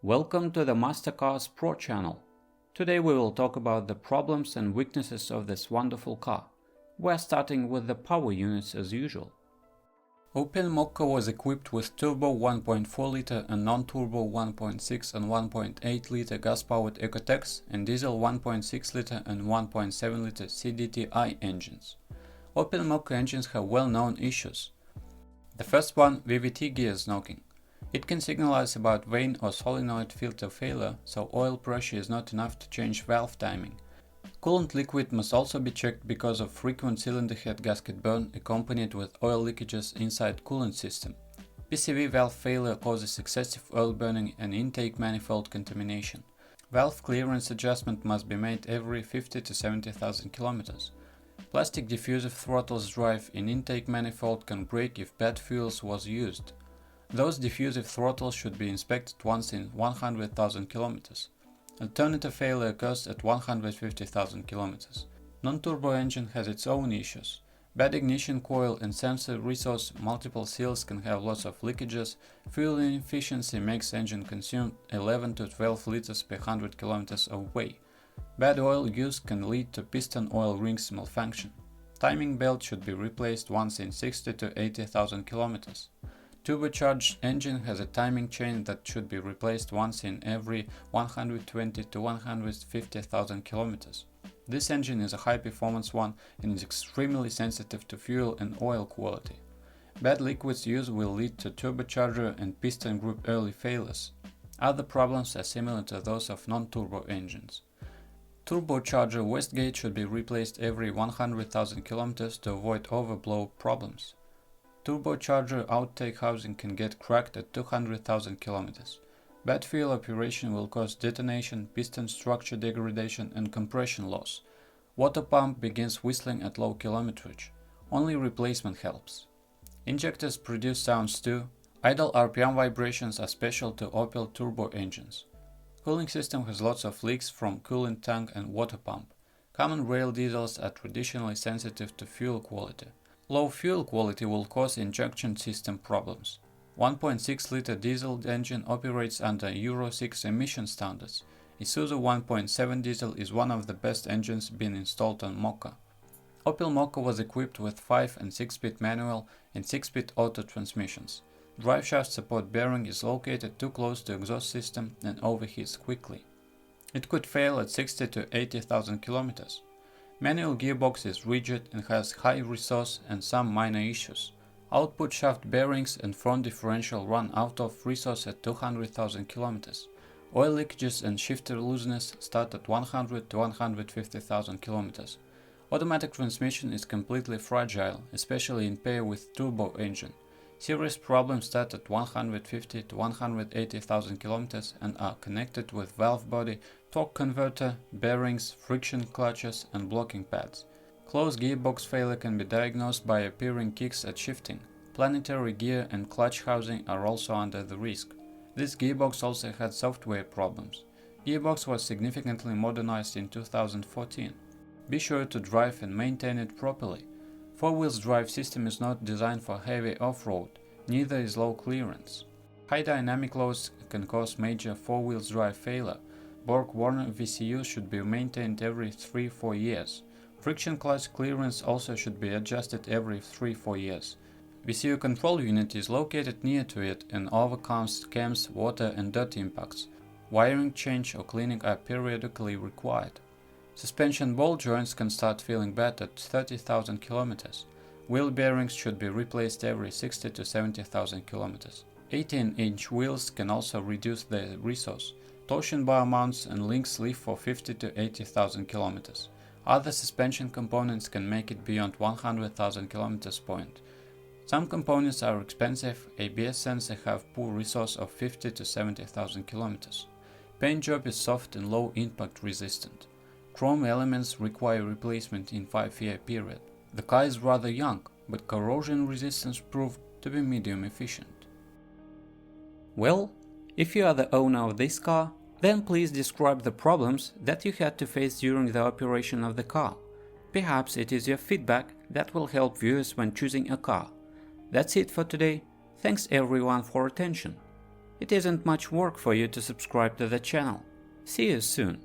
Welcome to the Mastercars Pro channel. Today we will talk about the problems and weaknesses of this wonderful car. We're starting with the power units as usual. Opel Mokka was equipped with turbo 1.4 liter and non-turbo 1.6 and 1.8 liter gas-powered ECOTECs and diesel 1.6 liter and 1.7 liter CDTi engines. Opel Mokka engines have well-known issues. The first one, VVT gears knocking. It can signalize about vane or solenoid filter failure, so oil pressure is not enough to change valve timing. Coolant liquid must also be checked because of frequent cylinder head gasket burn accompanied with oil leakages inside coolant system. PCV valve failure causes excessive oil burning and intake manifold contamination. Valve clearance adjustment must be made every 50 to 70,000 kilometers. Plastic diffusive throttles drive in intake manifold can break if bad fuels was used. Those diffusive throttles should be inspected once in 100,000 kilometers. Alternative failure occurs at 150,000 kilometers. Non-turbo engine has its own issues. Bad ignition coil and sensor resource multiple seals can have lots of leakages. Fuel inefficiency makes engine consume 11 to 12 liters per 100 kilometers away. Bad oil use can lead to piston oil rings malfunction. Timing belt should be replaced once in 60 to 80,000 kilometers. Turbocharged engine has a timing chain that should be replaced once in every 120 to 150,000 kilometers. This engine is a high-performance one and is extremely sensitive to fuel and oil quality. Bad liquids use will lead to turbocharger and piston group early failures. Other problems are similar to those of non-turbo engines. Turbocharger wastegate should be replaced every 100,000 kilometers to avoid overblow problems. Turbocharger outtake housing can get cracked at 200,000 kilometers. Bad fuel operation will cause detonation, piston structure degradation and compression loss. Water pump begins whistling at low kilometerage. Only replacement helps. Injectors produce sounds too. Idle RPM vibrations are special to Opel turbo engines. Cooling system has lots of leaks from coolant tank and water pump. Common rail diesels are traditionally sensitive to fuel quality. Low fuel quality will cause injection system problems. 1.6 liter diesel engine operates under Euro 6 emission standards. Isuzu 1.7 diesel is one of the best engines being installed on Mokka. Opel Mokka was equipped with 5 and 6-speed manual and 6-speed auto transmissions. Driveshaft support bearing is located too close to exhaust system and overheats quickly. It could fail at 60 to 80,000 kilometers. Manual gearbox is rigid and has high resource and some minor issues. Output shaft bearings and front differential run out of resource at 200,000 kilometers. Oil leakages and shifter looseness start at 100 to 150,000 kilometers. Automatic transmission is completely fragile, especially in pair with turbo engine. Serious problems start at 150 to 180,000 kilometers and are connected with valve body, torque converter, bearings, friction clutches and blocking pads. Closed gearbox failure can be diagnosed by appearing kicks at shifting. Planetary gear and clutch housing are also under the risk. This gearbox also had software problems. Gearbox was significantly modernized in 2014. Be sure to drive and maintain it properly. Four-wheel drive system is not designed for heavy off-road, neither is low clearance. High dynamic loads can cause major four-wheel drive failure. Borg-Warner VCU should be maintained every 3-4 years. Friction clutch clearance also should be adjusted every 3-4 years. VCU control unit is located near to it and overcomes cams, water and dirt impacts. Wiring change or cleaning are periodically required. Suspension ball joints can start feeling bad at 30,000 kilometers. Wheel bearings should be replaced every 60 to 70,000 kilometers. 18-inch wheels can also reduce their resource. Torsion bar mounts and links live for 50 to 80,000 kilometers. Other suspension components can make it beyond 100,000 kilometers point. Some components are expensive. ABS sensor have poor resource of 50 to 70,000 kilometers. Paint job is soft and low impact resistant. Chrome elements require replacement in 5-year period. The car is rather young, but corrosion resistance proved to be medium efficient. Well, if you are the owner of this car, then please describe the problems that you had to face during the operation of the car. Perhaps it is your feedback that will help viewers when choosing a car. That's it for today. Thanks everyone for attention. It isn't much work for you to subscribe to the channel. See you soon.